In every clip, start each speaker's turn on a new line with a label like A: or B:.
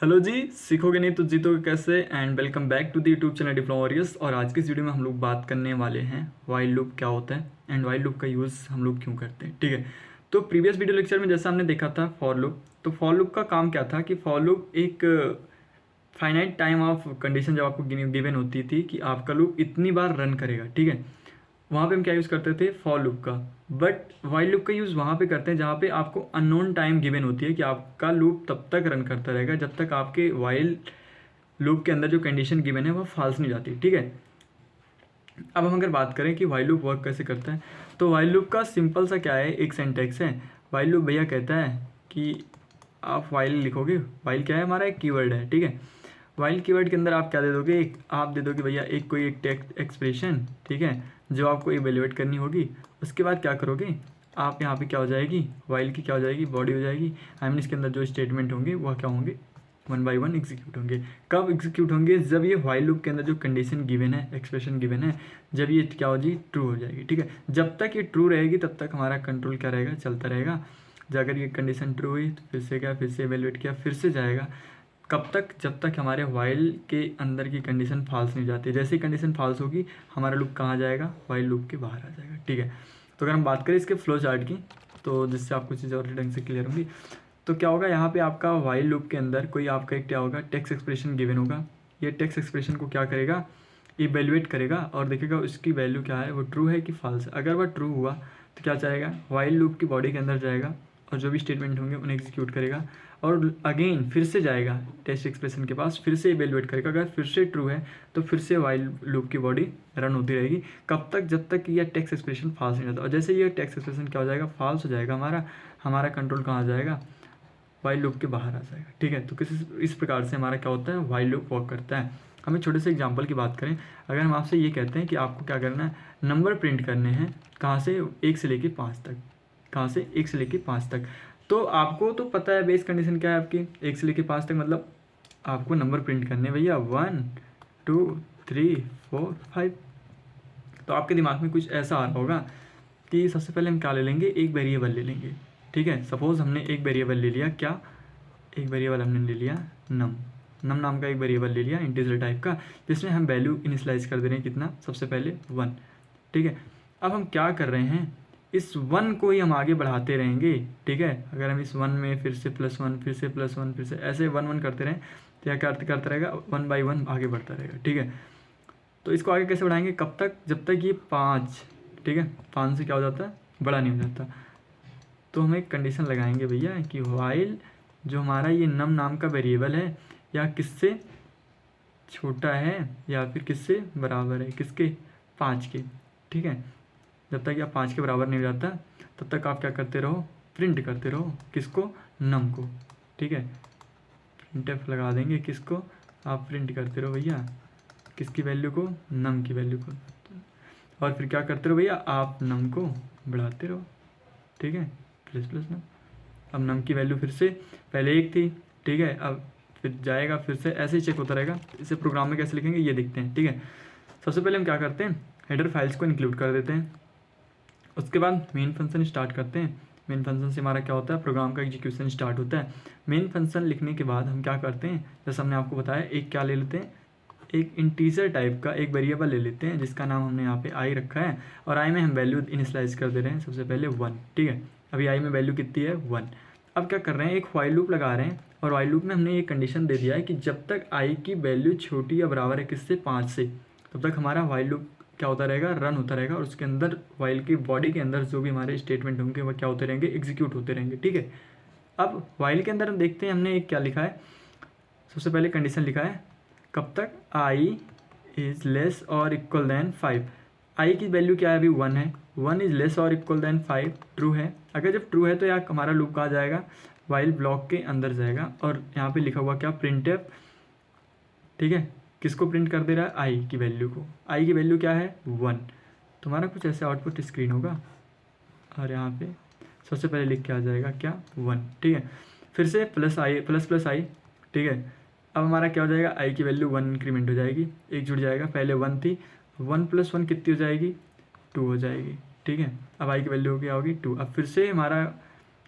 A: Hello जी, सीखोगे नहीं तो जीतोगे कैसे। And welcome back to the YouTube channel diploma warriors. और आज की इस वीडियो में हम लोग बात करने वाले हैं वाइल लूप क्या होता है एंड वाइल लूप का यूज़ हम लोग क्यों करते हैं। ठीक है, तो प्रीवियस वीडियो लेक्चर में जैसा हमने देखा था फॉर लूप, तो फॉर लूप का काम क्या था कि फॉर लूप एक फाइनाइट टाइम ऑफ कंडीशन जब आपको गिवन होती थी कि आपका लूप इतनी बार रन करेगा। ठीक है, वहाँ पे हम क्या यूज़ करते थे, फॉर लूप का। बट वाइल लूप का यूज़ वहाँ पे करते हैं जहाँ पे आपको अननोन टाइम गिवन होती है कि आपका लूप तब तक रन करता रहेगा जब तक आपके वाइल लूप के अंदर जो कंडीशन गिवन है वो फॉल्स नहीं जाती। ठीक है, अब हम अगर बात करें कि वाइल लूप वर्क कैसे करता है, तो वाइल लूप का सिंपल सा क्या है, एक सेंटेक्स है। वाइल लूप भैया कहता है कि आप वाइल लिखोगे, वाइल क्या है, हमारा एक कीवर्ड है। ठीक है, वाइल कीवर्ड के अंदर आप क्या दे दोगे, आप दे दोगे भैया एक कोई एक टेक्स्ट एक्सप्रेशन। ठीक है, जो आपको इवेल्युएट करनी होगी। उसके बाद क्या करोगे आप, यहाँ पे क्या हो जाएगी, वाइल की क्या हो जाएगी, बॉडी हो जाएगी। आई मीन इसके अंदर जो स्टेटमेंट होंगे वह क्या होंगे, वन बाय वन एग्जीक्यूट होंगे। कब एग्जीक्यूट होंगे, जब ये वाइल लूप के अंदर जो कंडीशन गिवन है, एक्सप्रेशन गिवन है, जब ये क्या हो जी, ट्रू हो जाएगी। ठीक है, जब तक ये ट्रू रहेगी तब तक हमारा कंट्रोल क्या रहेगा, चलता रहेगा। जब अगर ये कंडीशन ट्रू हुई तो फिर से क्या, फिर से इवेल्युएट किया, फिर से जाएगा। कब तक, जब तक हमारे वाइल के अंदर की कंडीशन फॉल्स नहीं जाती। जैसे ही कंडीशन फॉल्स होगी हमारा लूप कहाँ जाएगा, वाइल लूप के बाहर आ जाएगा। ठीक है, तो अगर हम बात करें इसके फ्लो चार्ट की, तो जिससे आपको चीज़ें और ढंग से क्लियर होंगी, तो क्या होगा, यहाँ पे आपका वाइल लूप के अंदर कोई आपका एक क्या होगा, टेक्स्ट एक्सप्रेशन गिवन होगा। ये टेक्स्ट एक्सप्रेशन को क्या करेगा, इवेल्युएट करेगा और देखेगा उसकी वैल्यू क्या है, वो ट्रू है कि फॉल्स है। अगर वह ट्रू हुआ तो क्या चाहेगा, वाइल लूप की बॉडी के अंदर जाएगा और जो भी स्टेटमेंट होंगे उन्हें एग्जीक्यूट करेगा और अगेन फिर से जाएगा टेस्ट एक्सप्रेशन के पास, फिर से इवेल्युएट करेगा। अगर फिर से ट्रू है तो फिर से वाइल लूप की बॉडी रन होती रहेगी। कब तक, जब तक यह टेक्स्ट एक्सप्रेशन फॉल्स नहीं जाता। और जैसे ये टेक्स्ट एक्सप्रेशन क्या हो जाएगा, फॉल्स हो जाएगा, हमारा कंट्रोल कहाँ आ जाएगा, वाइल लूप के बाहर आ जाएगा। ठीक है, तो इस प्रकार से हमारा क्या होता है, वाइल लूप वर्क करता है। हमें छोटे से एग्जांपल की बात करें, अगर हम आपसे ये कहते हैं कि आपको क्या करना है, नंबर प्रिंट करने हैं, कहाँ से, 1 से लेके 5 तक। कहाँ से, 1 से लेके 5 तक। तो आपको तो पता है बेस कंडीशन क्या है आपकी, 1 से लेके 5 तक, मतलब आपको नंबर प्रिंट करने भैया 1 2 3 4 5। तो आपके दिमाग में कुछ ऐसा आ रहा होगा कि सबसे पहले हम क्या ले लेंगे, एक वेरिएबल ले लेंगे। ठीक है, सपोज हमने एक वेरिएबल ले लिया, क्या, एक वेरिएबल हमने ले लिया नम। नम नाम का एक वेरिएबल ले लिया इंटीजर टाइप का, जिसमें हम वैल्यू इनिशियलाइज कर दे रहे हैं कितना, सबसे पहले 1। ठीक है, अब हम क्या कर रहे हैं, इस 1 को ही हम आगे बढ़ाते रहेंगे। ठीक है, अगर हम इस 1 में फिर से +1, फिर से +1, फिर से ऐसे 1 1 करते रहें तो क्या करता रहेगा, 1 बाई 1 आगे बढ़ता रहेगा। ठीक है, तो इसको आगे कैसे बढ़ाएंगे, कब तक, जब तक ये 5, ठीक है, 5 से क्या हो जाता है, बड़ा नहीं हो जाता। तो हम एक कंडीशन लगाएंगे भैया कि वाइल जो हमारा ये नम नाम का वेरिएबल है, या किससे छोटा है या फिर किससे बराबर है, किसके, 5 के। ठीक है, जब तक आप 5 के बराबर नहीं हो जाता तब तक आप क्या करते रहो, प्रिंट करते रहो, किसको, नम को। ठीक है, प्रिंट एफ लगा देंगे, किसको, आप प्रिंट करते रहो भैया, किसकी वैल्यू को, नम की वैल्यू को। और फिर क्या करते रहो भैया, आप नम को बढ़ाते रहो। ठीक है, प्लस प्लस नम। अब नम की वैल्यू फिर से पहले 1 थी। ठीक है, अब फिर जाएगा, फिर से ऐसे ही चेक होता रहेगा। इसे प्रोग्राम में कैसे लिखेंगे ये देखते हैं। ठीक है, सबसे पहले हम क्या करते हैं, हेडर फाइल्स को इंक्लूड कर देते हैं। उसके बाद मेन फंक्शन स्टार्ट करते हैं। मेन फंक्शन से हमारा क्या होता है, प्रोग्राम का एग्जीक्यूशन स्टार्ट होता है। मेन फंक्शन लिखने के बाद हम क्या करते हैं, जैसे हमने आपको बताया, एक क्या ले लेते हैं, एक इंटीजर टाइप का एक वेरिएबल ले लेते हैं जिसका नाम हमने यहाँ पे आई रखा है, और आई में हम वैल्यू इनिशियलाइज कर दे रहे हैं सबसे पहले 1। ठीक है, अभी आई में वैल्यू कितनी है, 1। अब क्या कर रहे हैं, एक वाइल लूप लगा रहे हैं, और वाइल लूप में हमने ये कंडीशन दे दिया है कि जब तक आई की वैल्यू छोटी या बराबर है किससे, 5 से, तब तक हमारा वाइल लूप क्या होता रहेगा, रन होता रहेगा। और उसके अंदर वाइल की बॉडी के अंदर जो भी हमारे स्टेटमेंट होंगे वह क्या होते रहेंगे, एग्जीक्यूट होते रहेंगे। ठीक है, अब वाइल के अंदर हम देखते हैं हमने एक क्या लिखा है, सबसे पहले कंडीशन लिखा है, कब तक, आई इज लेस और इक्वल देन 5। आई की वैल्यू क्या है, अभी 1 है, 1 इज लेस और इक्वल देन 5, ट्रू है। अगर जब ट्रू है तो यार हमारा लूप कहाँ जाएगा, वाइल ब्लॉक के अंदर जाएगा, और यहाँ पे लिखा हुआ क्या, प्रिंट एफ। ठीक है, किसको प्रिंट कर दे रहा है, आई की वैल्यू को। आई की वैल्यू क्या है, 1। तुम्हारा कुछ ऐसे आउटपुट स्क्रीन होगा, और यहाँ पे सबसे पहले लिख के आ जाएगा क्या, 1। ठीक है, फिर से प्लस आई, प्लस प्लस आई। ठीक है, अब हमारा क्या हो जाएगा, आई की वैल्यू 1 इंक्रीमेंट हो जाएगी, एक जुड़ जाएगा, पहले 1 थी, 1 + 1 कितनी हो जाएगी, 2 हो जाएगी। ठीक है, अब आई की वैल्यू क्या होगी, 2। अब फिर से हमारा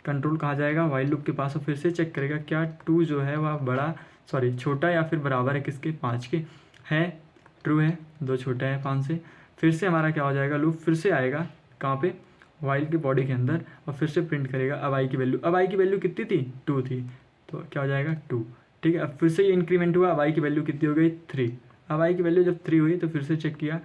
A: कंट्रोल कहाँ जाएगा, वाइल लूप के पास, और फिर से चेक करेगा क्या 2 जो है वह बड़ा सॉरी छोटा या फिर बराबर है किसके, 5 के, है ट्रू है, 2 छोटा है 5 से। फिर से हमारा क्या हो जाएगा, लूप फिर से आएगा कहाँ पे, वाइल के बॉडी के अंदर, और फिर से प्रिंट करेगा अब आई की वैल्यू। अब आई की वैल्यू कितनी थी, 2 थी, तो क्या हो जाएगा 2। ठीक है, अब फिर से ये इंक्रीमेंट हुआ, अब आई की वैल्यू कितनी हो गई, 3। अब आई की वैल्यू जब 3 हुई तो फिर से चेक किया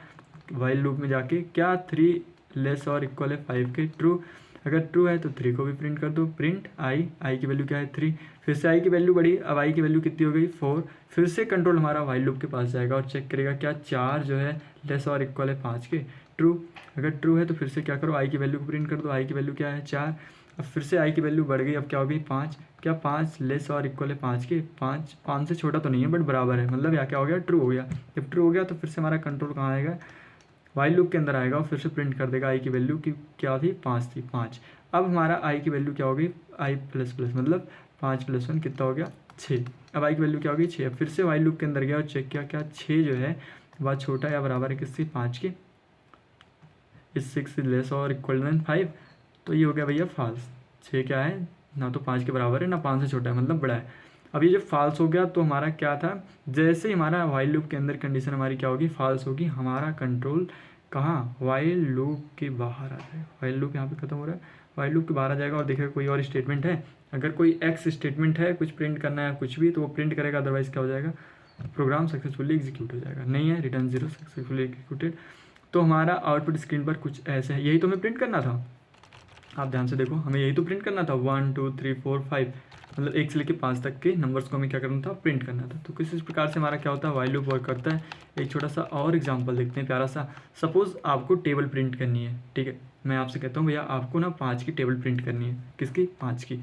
A: वाइल लूप में जाके, क्या 3 लेस और इक्वल है 5 के, ट्रू। अगर ट्रू है तो 3 को भी प्रिंट कर दो, प्रिंट आई की वैल्यू क्या है 3। फिर से आई की वैल्यू बढ़ी, अब आई की वैल्यू कितनी हो गई 4। फिर से कंट्रोल हमारा वाइल लूप के पास जाएगा और चेक करेगा क्या 4 जो है लेस और इक्वल है 5 के, ट्रू। अगर ट्रू है तो फिर से क्या करो, आई की वैल्यू को प्रिंट कर दो, आई की वैल्यू क्या है 4। अब फिर से आई की वैल्यू बढ़ गई, अब क्या हो गई 5। क्या 5 लेस और इक्वल है 5 के, 5 से छोटा तो नहीं है बट बराबर है, मतलब यहाँ क्या हो गया, ट्रू हो गया। जब ट्रू हो गया तो फिर से हमारा कंट्रोल कहाँ आएगा, वाइल लूप के अंदर आएगा और फिर से प्रिंट कर देगा आई की वैल्यू की क्या थी, 5 थी, 5। अब हमारा आई की वैल्यू क्या हो गई, आई प्लस प्लस मतलब 5 + 1 कितना हो गया 6। अब आई की वैल्यू क्या हो गई 6। अब फिर से वाइल लूप के अंदर गया और चेक किया क्या 6 जो है वह छोटा या बराबर है किससे, 5 के, इस 6 लेस और इक्वल देन 5। तो ये हो गया भैया फॉल्स। 6 क्या है, ना तो 5 के बराबर है ना 5 से छोटा है, मतलब बड़ा है। अब ये जब फॉल्स हो गया तो हमारा क्या था, जैसे ही हमारा वाइल लूप के अंदर कंडीशन हमारी क्या होगी, फॉल्स होगी, हमारा कंट्रोल कहाँ, वाइल लूप के बाहर आ जाएगा। वाइल लूप यहाँ पे खत्म हो रहा है, वाइल लूप के बाहर आ जाएगा और देखेगा कोई और स्टेटमेंट है। अगर कोई एक्स स्टेटमेंट है, कुछ प्रिंट करना है कुछ भी, तो वो प्रिंट करेगा, अदरवाइज क्या हो जाएगा, प्रोग्राम सक्सेसफुली एग्जीक्यूट हो जाएगा। नहीं है, रिटर्न 0 सक्सेसफुली एग्जीक्यूटेड। तो हमारा आउटपुट स्क्रीन पर कुछ ऐसे है, यही तो हमें प्रिंट करना था। आप ध्यान से देखो, हमें यही तो प्रिंट करना था, 1 2 3 4 5, मतलब 1 से लेकर 5 तक के नंबर्स को हमें क्या करना था, प्रिंट करना था। तो किस प्रकार से हमारा क्या होता है, वाइल लूप वर्क करता है। एक छोटा सा और एग्जांपल देखते हैं प्यारा सा। सपोज आपको टेबल प्रिंट करनी है, ठीक है, मैं आपसे कहता हूँ भैया आपको ना 5 की टेबल प्रिंट करनी है, किसकी, 5 की।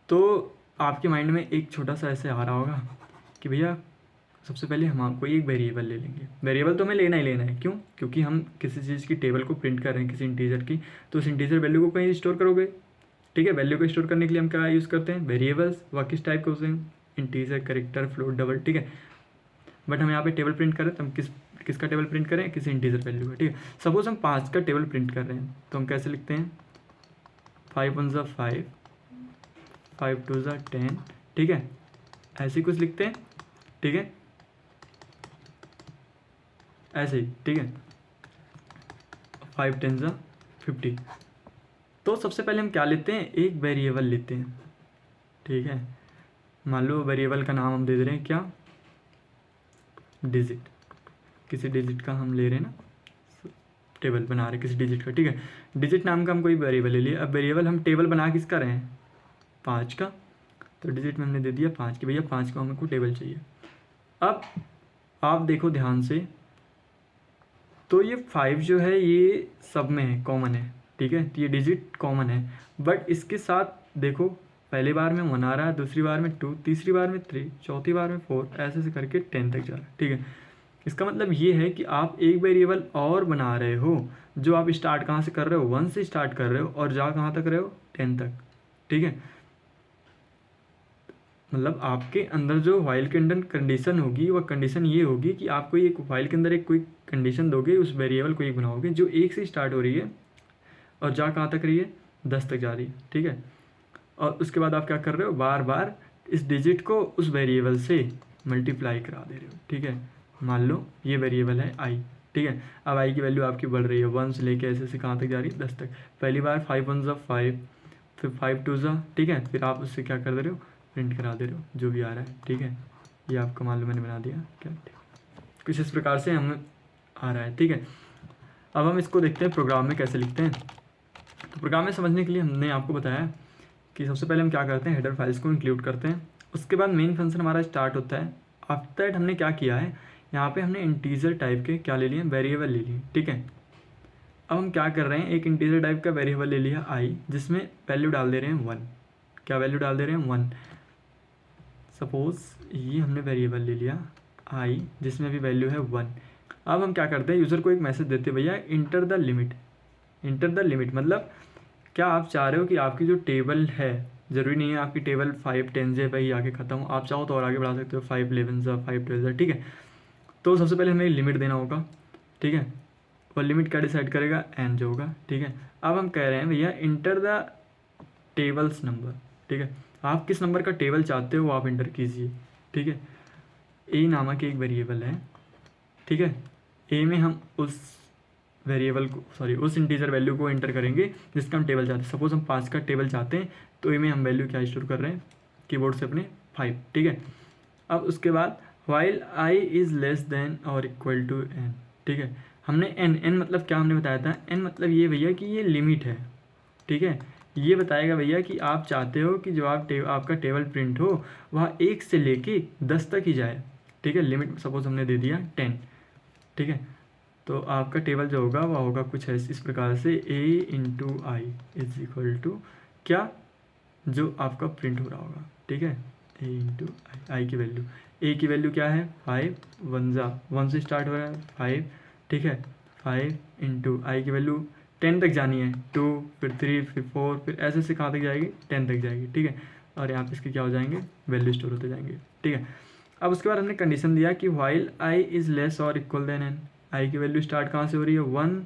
A: तो आपके माइंड में एक छोटा सा ऐसे आ रहा होगा कि भैया सबसे पहले हम कोई एक वेरिएबल ले लेंगे। वेरिएबल तो हमें लेना ही लेना है, क्यों, क्योंकि हम किसी चीज़ की टेबल को प्रिंट कर रहे हैं, किसी इंटीजर की, तो उस इंटीजर वैल्यू को कहीं स्टोर करोगे। ठीक है, वैल्यू को स्टोर करने के लिए हम क्या यूज़ करते हैं, वेरिएबल्स। वह किस टाइप के होते हैं, इंटीजर, कैरेक्टर, फ्लोट, डबल, ठीक है। बट हम यहाँ पे टेबल प्रिंट कर रहे हैं तो हम किसका टेबल प्रिंट करें, किसी इंटीजर वैल्यू का, ठीक है। सपोज हम 5 का टेबल प्रिंट कर रहे हैं तो हम कैसे लिखते हैं, 5 1 ज़ा 5, 5 2 ज़ा 10, ठीक है, ऐसे ही कुछ लिखते हैं, ठीक है, ऐसे ही, ठीक है, 5 10 ज़ा 50। तो सबसे पहले हम क्या लेते हैं, एक वेरिएबल लेते हैं, ठीक है। मान लो वेरिएबल का नाम हम दे रहे हैं क्या, डिजिट, किसी डिजिट का हम ले रहे हैं ना, टेबल बना रहे हैं किसी डिजिट का, ठीक है। डिजिट नाम का हम कोई वेरिएबल ले लिया। अब वेरिएबल हम टेबल बना किसका रहे हैं, 5 का, तो डिजिट में हमने दे दिया 5 की, भैया 5 का हमको टेबल चाहिए। अब आप देखो ध्यान से, तो ये 5 जो है ये सब में है, कॉमन है, ठीक है, तो ये डिजिट कॉमन है। बट इसके साथ देखो, पहली बार में 1 आ रहा है, दूसरी बार में 2, तीसरी बार में 3, चौथी बार में 4, ऐसे से करके 10 तक जा रहा है, ठीक है। इसका मतलब ये है कि आप एक वेरिएबल और बना रहे हो, जो आप स्टार्ट कहाँ से कर रहे हो, 1 से स्टार्ट कर रहे हो और जा कहाँ तक रहे हो, 10 तक, ठीक है। मतलब आपके अंदर जो वाइल के अंदर कंडीशन होगी, वह कंडीशन ये होगी कि आप कोई एक वाइल के अंदर एक कोई कंडीशन दोगे, उस वेरिएबल को एक बनाओगे जो 1 से स्टार्ट हो रही है और जा कहाँ तक रही है, 10 तक जा रही है, ठीक है। और उसके बाद आप क्या कर रहे हो, बार बार इस डिजिट को उस वेरिएबल से मल्टीप्लाई करा दे रहे हो, ठीक है। मान लो ये वेरिएबल है आई, ठीक है। अब आई की वैल्यू आपकी बढ़ रही है, 1 से लेके ऐसे से कहाँ तक जा रही है, 10 तक। पहली बार 5 1 ज़ा 5, फिर 5 2 ज़ा, ठीक है, फिर आप उससे क्या कर दे रहे हो, प्रिंट करा दे रहे हो जो भी आ रहा है, ठीक है। ये आपका मान लो मैंने बना दिया क्या, कुछ इस प्रकार से हमें आ रहा है, ठीक है। अब हम इसको देखते हैं प्रोग्राम में कैसे लिखते हैं। तो प्रोग्राम में समझने के लिए हमने आपको बताया कि सबसे पहले हम क्या करते हैं, हेडर फाइल्स को इंक्लूड करते हैं, उसके बाद मेन फंक्शन हमारा स्टार्ट होता है। आफ्टर दैट हमने क्या किया है, यहाँ पे हमने इंटीजर टाइप के क्या ले लिए, वेरिएबल ले लिए, ठीक है। अब हम क्या कर रहे हैं, एक इंटीजर टाइप का वेरिएबल ले लिया आई, जिसमें वैल्यू डाल दे रहे हैं 1। क्या वैल्यू डाल दे रहे हैं, 1। सपोज ये हमने वेरिएबल ले लिया आई, जिसमें भी वैल्यू है 1। अब हम क्या करते हैं, यूज़र को एक मैसेज देते हैं, भैया enter the limit. Enter the limit मतलब क्या आप चाह रहे हो कि आपकी जो टेबल है, ज़रूरी नहीं है आपकी टेबल 5 10 से भाई आगे ख़त्म हो, आप चाहो तो और आगे बढ़ा सकते हो, 5 11 ज़ा 5 12 ज़ा, ठीक है। तो सबसे पहले हमें लिमिट देना होगा, ठीक है। और लिमिट क्या डिसाइड करेगा, एन जो होगा, ठीक है। अब हम कह रहे हैं भैया इंटर द टेबल्स नंबर, ठीक है। आप किस नंबर का टेबल चाहते हो वो आप इंटर कीजिए, ठीक है। ए नामक एक वेरिएबल है, ठीक है। ए में हम उस वेरिएबल को उस इंटीजर वैल्यू को एंटर करेंगे जिसका हम टेबल चाहते हैं। सपोज हम 5 का टेबल चाहते हैं, तो ए में हम वैल्यू क्या स्टोर कर रहे हैं कीबोर्ड से अपने 5, ठीक है। अब उसके बाद while I is less than और इक्वल टू एन, ठीक है। हमने एन मतलब क्या हमने बताया था, एन मतलब ये भैया कि ये लिमिट है, ठीक है। ये बताएगा भैया कि आप चाहते हो कि जो आपका टेबल प्रिंट हो वह 1 से लेके 10 तक ही जाए, ठीक है। लिमिट सपोज हमने दे दिया 10, ठीक है। तो आपका टेबल जो होगा वह होगा कुछ इस प्रकार से, A into I is equal to क्या, जो आपका प्रिंट हो रहा होगा, ठीक है। ए इंटू आई की वैल्यू, ए की वैल्यू क्या है 5, 1 से स्टार्ट हो रहा है 5, ठीक है। 5 इंटू आई की वैल्यू 10 तक जानी है, 2 फिर 3 फिर 4 फिर ऐसे से कहाँ तक जाएगी 10 तक जाएगी, ठीक है। और यहाँ पे इसके क्या हो जाएंगे वैल्यू स्टोर होते जाएंगे, ठीक है। अब उसके बाद हमने कंडीशन दिया कि वाइल आई इज़ लेस और इक्वल देन एन, आई की वैल्यू स्टार्ट कहाँ से हो रही है 1,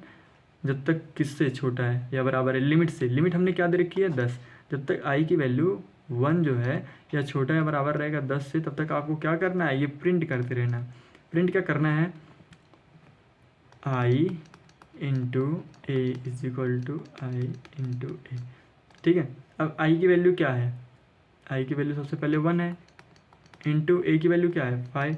A: जब तक किससे छोटा है या बराबर है लिमिट से। लिमिट हमने क्या दे रखी है 10, जब तक आई की वैल्यू 1 जो है या छोटा या बराबर रहेगा 10 से, तब तक आपको क्या करना है, ये प्रिंट करते रहना। प्रिंट क्या करना है, I into A is equal to I into A, ठीक है। अब आई की वैल्यू क्या है, आई की वैल्यू सबसे पहले 1 है, इंटू ए की वैल्यू क्या है 5,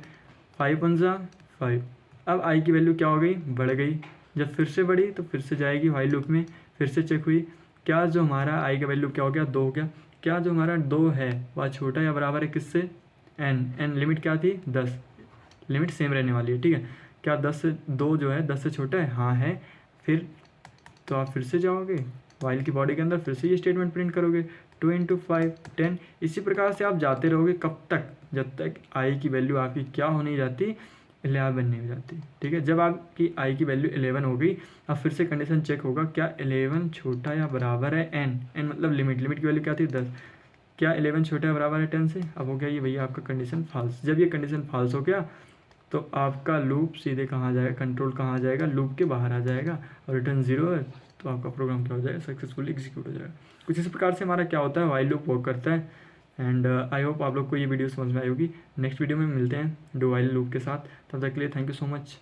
A: 5 1 जा 5। अब आई की वैल्यू क्या हो गई, बढ़ गई। जब फिर से बढ़ी तो फिर से जाएगी व्हाइल लूप में, फिर से चेक हुई, क्या जो हमारा आई का वैल्यू क्या हो गया 2 हो गया। क्या जो हमारा 2 है वह छोटा या बराबर है किससे, एन लिमिट क्या थी 10, लिमिट सेम रहने वाली है, ठीक है। क्या 10 से 2 जो है 10 से छोटा है, हाँ है। फिर तो आप फिर से जाओगे वाइल की बॉडी के अंदर, फिर से ये स्टेटमेंट प्रिंट करोगे 2 इंटू 5 10। इसी प्रकार से आप जाते रहोगे कब तक, जब तक आई की वैल्यू आपकी क्या हो नहीं जाती 11 नहीं हो जाती, ठीक है। जब आपकी आई की वैल्यू 11 हो गई, अब फिर से कंडीशन चेक होगा क्या 11 छोटा या बराबर है एन, एन मतलब लिमिट की वैल्यू क्या थी 10, क्या 11 छोटा या बराबर है 10 से। अब हो गया ये भैया आपका कंडीशन फॉल्स। जब ये कंडीशन फॉल्स हो गया तो आपका लूप सीधे कहाँ जाएगा, कंट्रोल कहाँ जाएगा, लूप के बाहर आ जाएगा और रिटर्न 0 है, तो आपका प्रोग्राम क्या हो जाएगा सक्सेसफुली एग्जीक्यूट हो जाएगा। कुछ इस प्रकार से हमारा क्या होता है व्हाइल लूप वर्क करता है। एंड आई होप आप लोग को ये वीडियो समझ में आई होगी। नेक्स्ट वीडियो में मिलते हैं डू व्हाइल लूप के साथ, तब तक के लिए थैंक यू सो मच।